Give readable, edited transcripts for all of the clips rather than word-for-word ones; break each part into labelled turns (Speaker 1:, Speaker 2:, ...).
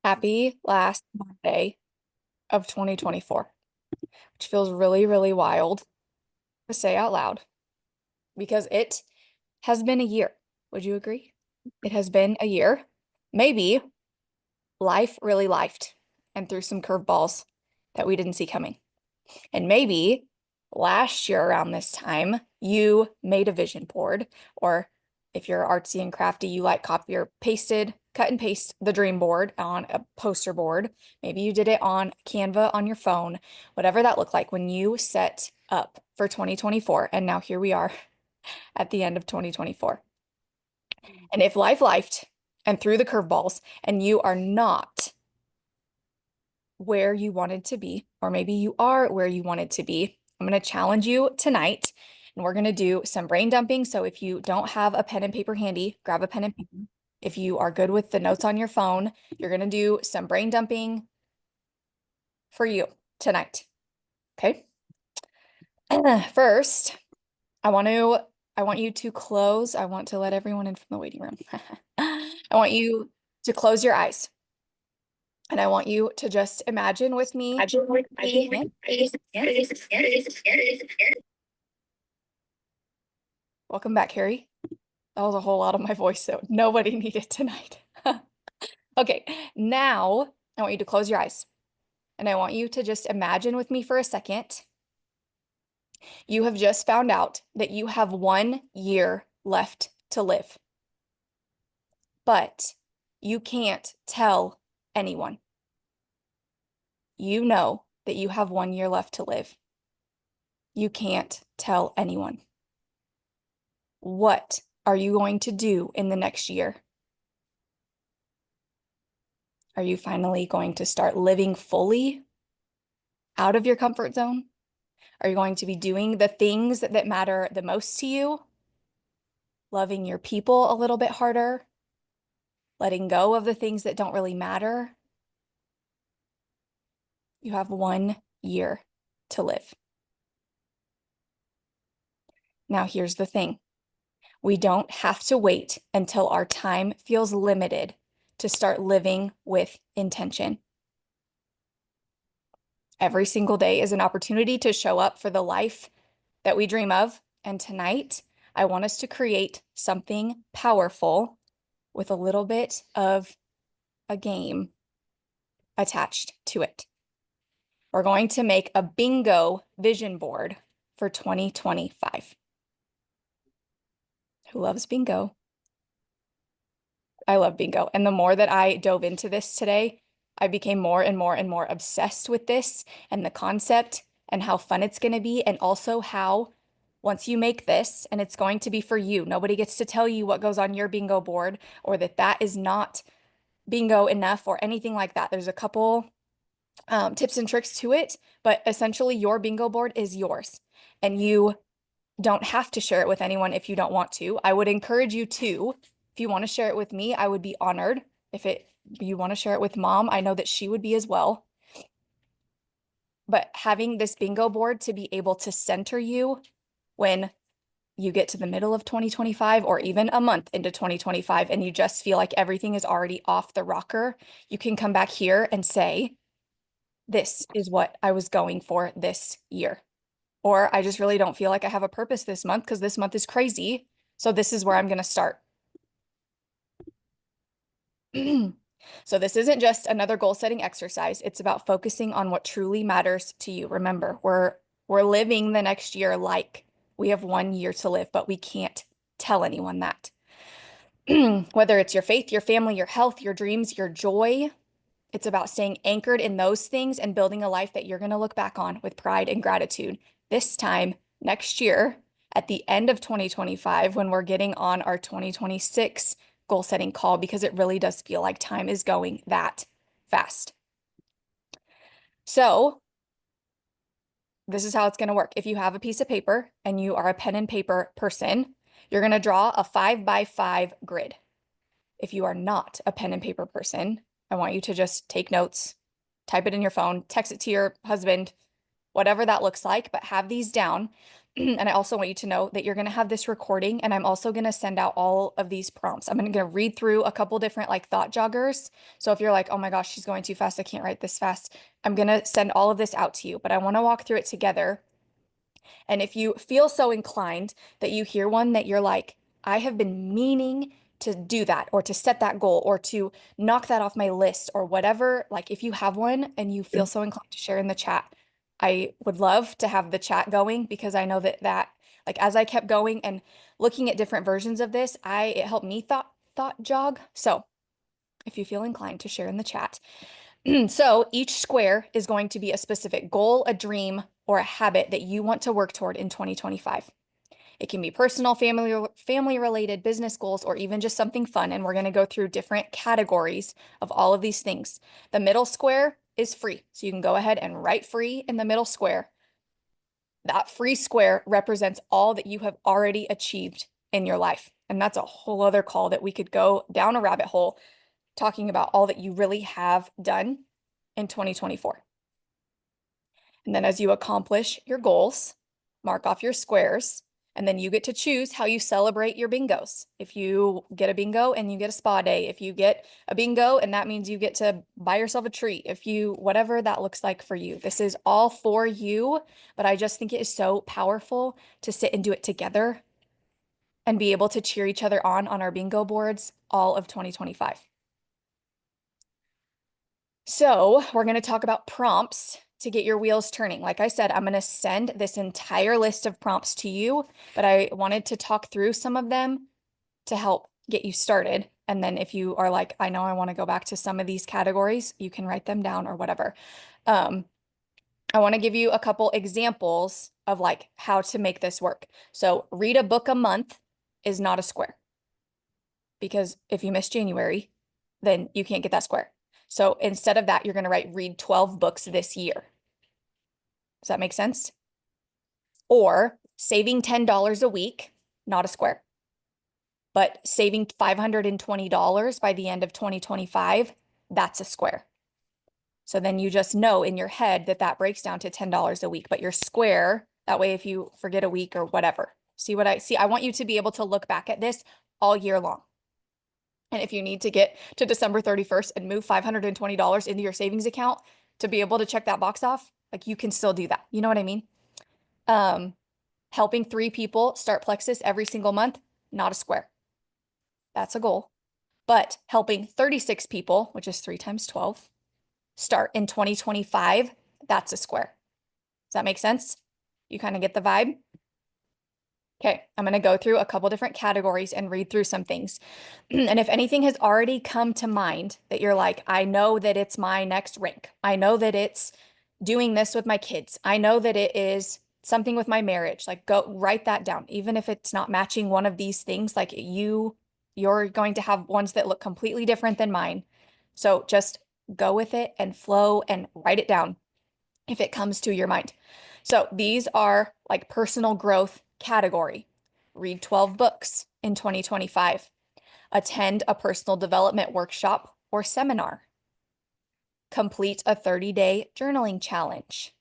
Speaker 1: Happy last Monday of 2024, which feels really, really wild to say out loud because it has been a year. Would you agree? It has been a year. Maybe life really lifed and threw some curveballs that we didn't see coming. And maybe last year around this time, you made a vision board, or if you're artsy and crafty, you like copy or pasted, cut and paste the dream board on a poster board. Maybe you did it on Canva on your phone, whatever that looked like when you set up for 2024. And now here we are at the end of 2024. And if life lifed and threw the curveballs and you are not where you wanted to be, or maybe you are where you wanted to be, I'm going to challenge you tonight and we're going to do some brain dumping. So if you don't have a pen and paper handy, grab a pen and paper. If you are good with the notes on your phone, you're going to do some brain dumping for you tonight. Okay. First, I want you to close. I want to let everyone in from the waiting room. I want you to close your eyes. And I want you to just imagine with me. Welcome back, Harry. That was a whole lot of my voice, so nobody needed tonight. Okay, now I want you to close your eyes. And I want you to just imagine with me for a second. You have just found out that you have 1 year left to live. But you can't tell anyone. You know that you have 1 year left to live. You can't tell anyone. What are you going to do in the next year? Are you finally going to start living fully out of your comfort zone? Are you going to be doing the things that matter the most to you? Loving your people a little bit harder? Letting go of the things that don't really matter? You have 1 year to live. Now, here's the thing. We don't have to wait until our time feels limited to start living with intention. Every single day is an opportunity to show up for the life that we dream of. And tonight, I want us to create something powerful with a little bit of a game attached to it. We're going to make a bingo vision board for 2025. Who loves bingo? I love bingo. And the more that I dove into this today, I became more and more and more obsessed with this and the concept and how fun it's going to be. And also how once you make this, and it's going to be for you, nobody gets to tell you what goes on your bingo board or that is not bingo enough or anything like that. There's a couple tips and tricks to it, but essentially your bingo board is yours and you don't have to share it with anyone if you don't want to. I would encourage you to. If you want to share it with me, I would be honored. If you want to share it with mom, I know that she would be as well. But having this bingo board to be able to center you when you get to the middle of 2025 or even a month into 2025 and you just feel like everything is already off the rocker, you can come back here and say, this is what I was going for this year. Or I just really don't feel like I have a purpose this month because this month is crazy. So this is where I'm going to start. So this isn't just another goal setting exercise. It's about focusing on what truly matters to you. Remember, we're living the next year like we have 1 year to live, but we can't tell anyone that. Whether it's your faith, your family, your health, your dreams, your joy, it's about staying anchored in those things and building a life that you're going to look back on with pride and gratitude. This time next year, at the end of 2025, when we're getting on our 2026 goal setting call, because it really does feel like time is going that fast. So this is how it's going to work. If you have a piece of paper and you are a pen and paper person, you're going to draw a 5x5 grid. If you are not a pen and paper person, I want you to just take notes, type it in your phone, text it to your husband, whatever that looks like, but have these down. And I also want you to know that you're going to have this recording, and I'm also going to send out all of these prompts. I'm going to read through a couple different like thought joggers. So if you're like, oh my gosh, she's going too fast, I can't write this fast, I'm going to send all of this out to you, but I want to walk through it together. And if you feel so inclined that you hear one that you're like, I have been meaning to do that or to set that goal or to knock that off my list or whatever, like if you have one and you feel so inclined to share in the chat, I would love to have the chat going because I know that like as I kept going and looking at different versions of this, it helped me thought jog. So if you feel inclined to share in the chat. So each square is going to be a specific goal, a dream, or a habit that you want to work toward in 2025. It can be personal, family related, business goals, or even just something fun. And we're going to go through different categories of all of these things. The middle square is free. So you can go ahead and write free in the middle square. That free square represents all that you have already achieved in your life. And that's a whole other call that we could go down a rabbit hole talking about all that you really have done in 2024. And then as you accomplish your goals, mark off your squares, and then you get to choose how you celebrate your bingos. If you get a bingo and you get a spa day, if you get a bingo and that means you get to buy yourself a treat, whatever that looks like for you. This is all for you, but I just think it is so powerful to sit and do it together and be able to cheer each other on our bingo boards all of 2025. So we're going to talk about prompts to get your wheels turning. Like I said, I'm going to send this entire list of prompts to you, but I wanted to talk through some of them to help get you started. And then if you are like, I know I want to go back to some of these categories, you can write them down or whatever. I want to give you a couple examples of like how to make this work. So read a book a month is not a square because if you miss January, then you can't get that square. So instead of that, you're going to read 12 books this year. Does that make sense? Or saving $10 a week, not a square. But saving $520 by the end of 2025, that's a square. So then you just know in your head that that breaks down to $10 a week, but your square, that way if you forget a week or whatever. See what I see? I want you to be able to look back at this all year long. And if you need to get to December 31st and move $520 into your savings account to be able to check that box off, like you can still do that. You know what I mean? Helping 3 people start Plexus every single month, not a square. That's a goal. But helping 36 people, which is 3 times 12, start in 2025, that's a square. Does that make sense? You kind of get the vibe? Okay, I'm going to go through a couple different categories and read through some things. And if anything has already come to mind that you're like, I know that it's my next rank. I know that it's doing this with my kids. I know that it is something with my marriage. Like go write that down. Even if it's not matching one of these things, like you're going to have ones that look completely different than mine. So just go with it and flow and write it down if it comes to your mind. So these are like personal growth category. Read 12 books in 2025. Attend a personal development workshop or seminar. Complete a 30-day journaling challenge.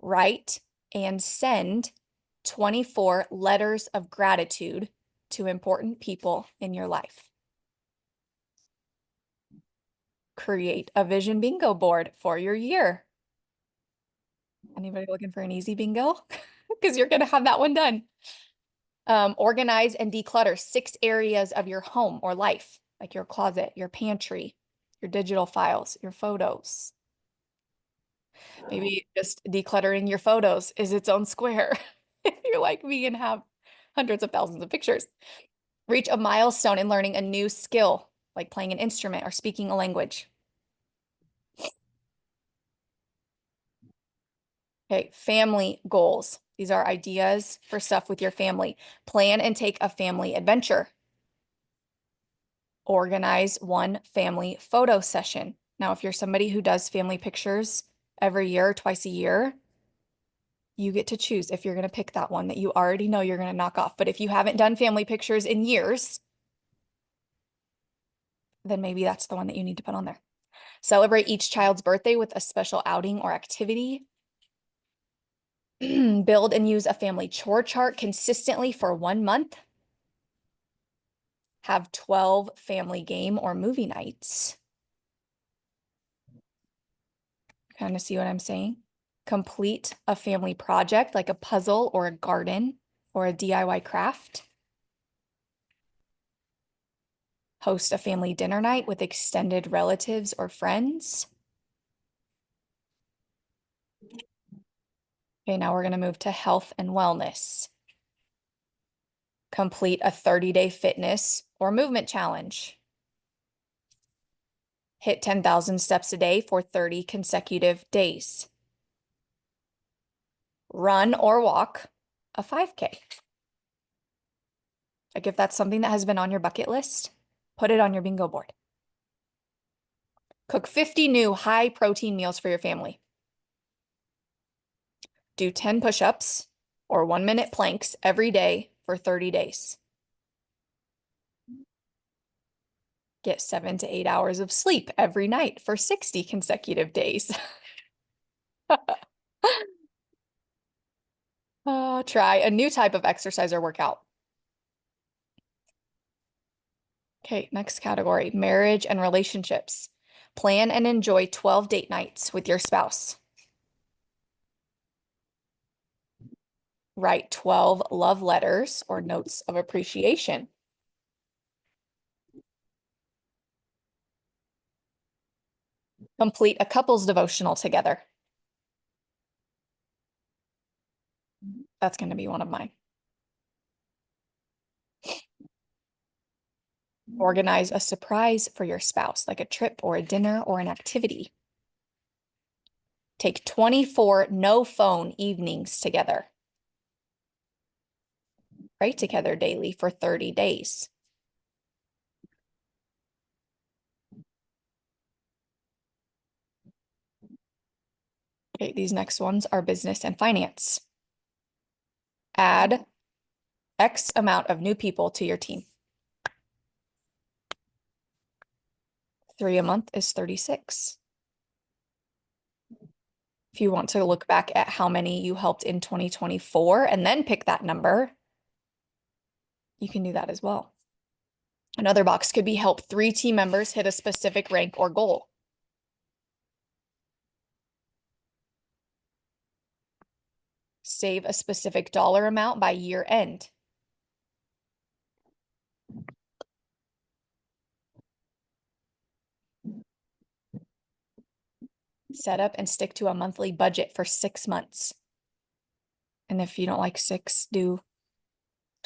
Speaker 1: Write and send 24 letters of gratitude to important people in your life. Create a vision bingo board for your year. Anybody looking for an easy bingo? Because you're going to have that one done. Organize and declutter 6 areas of your home or life, like your closet, your pantry, your digital files, your photos. Maybe just decluttering your photos is its own square. If you're like me and have hundreds of thousands of pictures. Reach a milestone in learning a new skill, like playing an instrument or speaking a language. Okay, family goals. These are ideas for stuff with your family. Plan and take a family adventure. Organize one family photo session. Now, if you're somebody who does family pictures every year, twice a year, you get to choose if you're going to pick that one that you already know you're going to knock off. But if you haven't done family pictures in years, then maybe that's the one that you need to put on there. Celebrate each child's birthday with a special outing or activity. Build and use a family chore chart consistently for 1 month. Have 12 family game or movie nights. Kind of see what I'm saying? Complete a family project like a puzzle or a garden or a DIY craft. Host a family dinner night with extended relatives or friends. Okay, now we're going to move to health and wellness. Complete a 30-day fitness or movement challenge. Hit 10,000 steps a day for 30 consecutive days. Run or walk a 5K. Like if that's something that has been on your bucket list, put it on your bingo board. Cook 50 new high protein meals for your family. Do 10 push-ups or 1-minute planks every day for 30 days. Get 7 to 8 hours of sleep every night for 60 consecutive days. Try a new type of exercise or workout. Okay, next category, marriage and relationships. Plan and enjoy 12 date nights with your spouse. Write 12 love letters or notes of appreciation. Complete a couples devotional together. That's going to be one of mine. Organize a surprise for your spouse, like a trip or a dinner or an activity. Take 24 no phone evenings together. Pray together daily for 30 days. Okay, these next ones are business and finance. Add X amount of new people to your team. 3 a month is 36. If you want to look back at how many you helped in 2024 and then pick that number, you can do that as well. Another box could be help 3 team members hit a specific rank or goal. Save a specific dollar amount by year end. Set up and stick to a monthly budget for 6 months. And if you don't like 6, do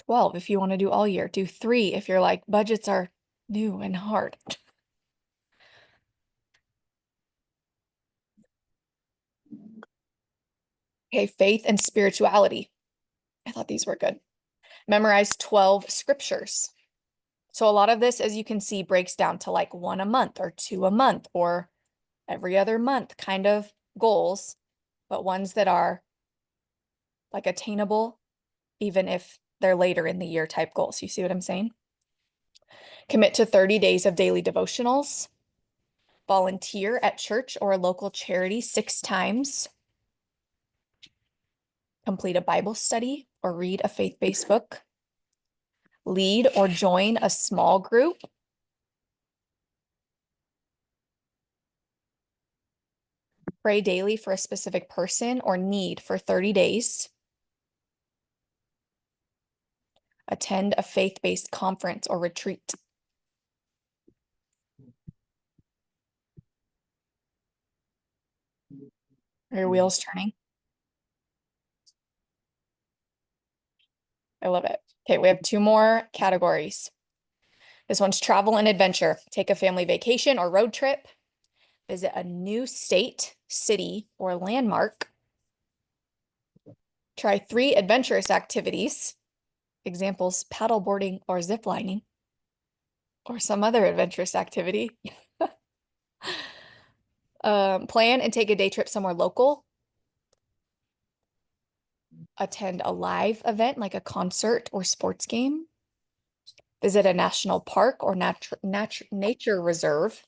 Speaker 1: 12. If you want to do all year, do 3. If you're like, budgets are new and hard. Okay, faith and spirituality. I thought these were good. Memorize 12 scriptures. So a lot of this, as you can see, breaks down to like 1 a month or 2 a month or every other month kind of goals, but ones that are like attainable, even if they're later in the year type goals. You see what I'm saying? Commit to 30 days of daily devotionals. Volunteer at church or a local charity 6 times. Complete a Bible study or read a faith-based book. Lead or join a small group. Pray daily for a specific person or need for 30 days. Attend a faith-based conference or retreat. Are your wheels turning? I love it. Okay, we have 2 more categories. This one's travel and adventure. Take a family vacation or road trip. Visit a new state, city, or landmark. Try 3 adventurous activities. Examples, paddleboarding or ziplining, or some other adventurous activity. Plan and take a day trip somewhere local. Attend a live event like a concert or sports game. Visit a national park or nature reserve.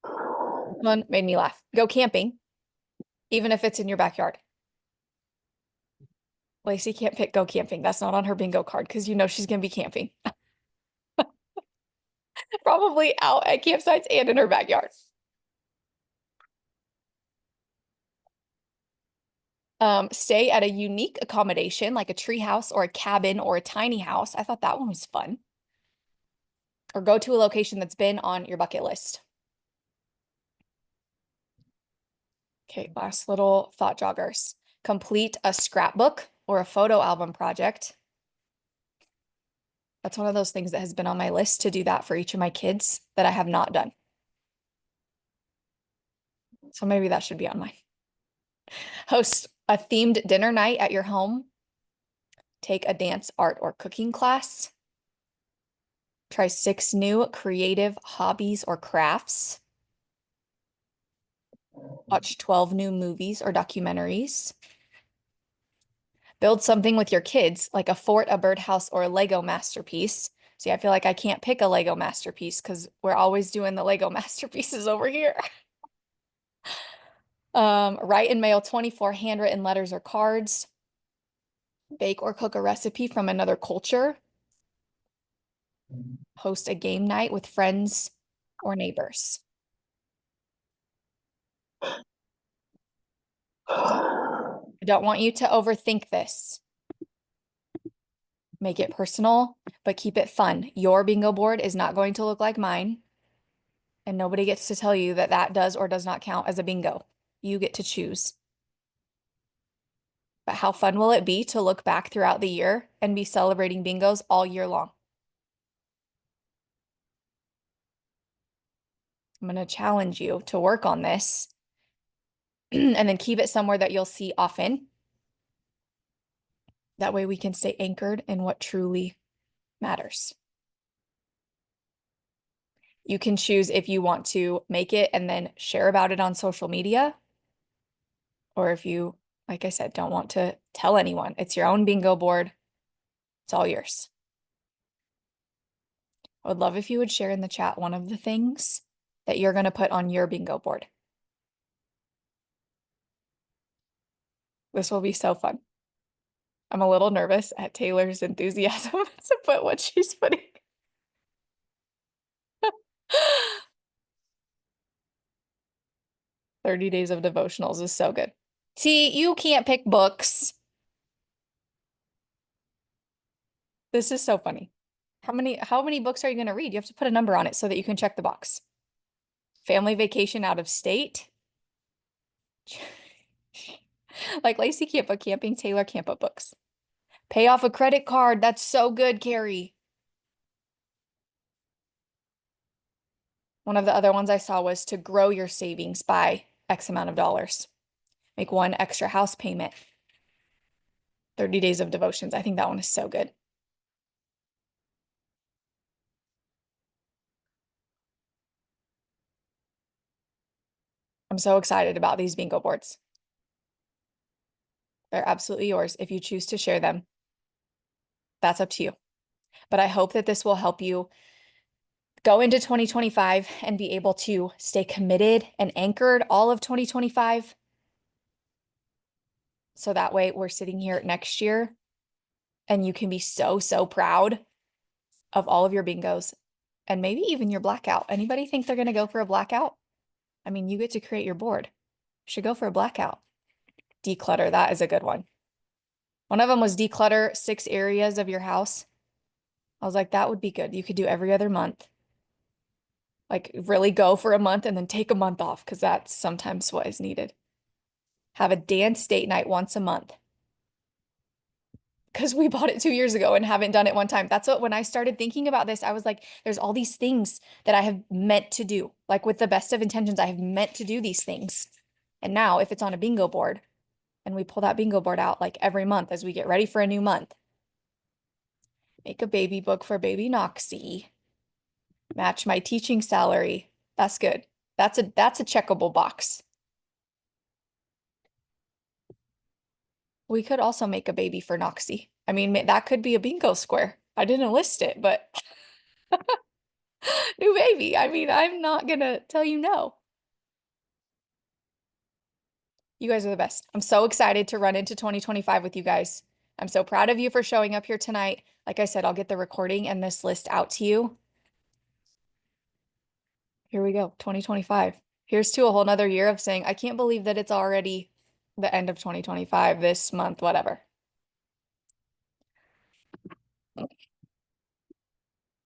Speaker 1: One made me laugh. Go camping. even if it's in your backyard. Lacey can't pick go camping. That's not on her bingo card because you know she's going to be camping. Probably out at campsites and in her backyard. Stay at a unique accommodation like a tree house or a cabin or a tiny house. I thought that one was fun. Or go to a location that's been on your bucket list. Okay, last little thought joggers. Complete a scrapbook or a photo album project. That's one of those things that has been on my list to do that for each of my kids that I have not done. So maybe that should be on mine. Host a themed dinner night at your home. Take a dance, art, or cooking class. Try 6 new creative hobbies or crafts. Watch 12 new movies or documentaries. Build something with your kids, like a fort, a birdhouse, or a Lego masterpiece. See, I feel like I can't pick a Lego masterpiece because we're always doing the Lego masterpieces over here. Write and mail 24 handwritten letters or cards. Bake or cook a recipe from another culture. Host a game night with friends or neighbors. I don't want you to overthink this. Make it personal, but keep it fun. Your bingo board is not going to look like mine, and nobody gets to tell you that that does or does not count as a bingo. You get to choose. But how fun will it be to look back throughout the year and be celebrating bingos all year long? I'm going to challenge you to work on this and then keep it somewhere that you'll see often. That way we can stay anchored in what truly matters. You can choose if you want to make it and then share about it on social media, or if you, like I said, don't want to tell anyone. It's your own bingo board. It's all yours. I would love if you would share in the chat one of the things that you're going to put on your bingo board. This will be so fun. I'm a little nervous at Taylor's enthusiasm to put what she's putting. 30 days of devotionals is so good. See, you can't pick books. This is so funny. How many books are you going to read? You have to put a number on it so that you can check the box. Family vacation out of state. Like Lacey can't put camping, Taylor can't put books. Pay off a credit card. That's so good, Carrie. One of the other ones I saw was to grow your savings by X amount of dollars. Make one extra house payment. 30 days of devotions. I think that one is so good. I'm so excited about these bingo boards. They're absolutely yours. If you choose to share them, that's up to you. But I hope that this will help you go into 2025 and be able to stay committed and anchored all of 2025. So that way we're sitting here next year and you can be so, so proud of all of your bingos and maybe even your blackout. Anybody think they're going to go for a blackout? I mean, you get to create your board. Should go for a blackout. Declutter, that is a good one. One of them was declutter 6 areas of your house. I was like, that would be good. You could do every other month. Like really go for a month and then take a month off because that's sometimes what is needed. Have a dance date night once a month. Because we bought it 2 years ago and haven't done it one time. That's what, when I started thinking about this, I was like, there's all these things that I have meant to do. Like with the best of intentions, I have meant to do these things. And now if it's on a bingo board and we pull that bingo board out like every month as we get ready for a new month, make a baby book for baby Noxie. Match my teaching salary. That's good. That's a checkable box. We could also make a baby for Noxie. I mean, that could be a bingo square. I didn't list it, but new baby. I mean, I'm not gonna tell you no. You guys are the best. I'm so excited to run into 2025 with you guys. I'm so proud of you for showing up here tonight. Like I said, I'll get the recording and this list out to you. Here we go, 2025. Here's to a whole nother year of saying, I can't believe that it's already the end of 2025 this month, whatever.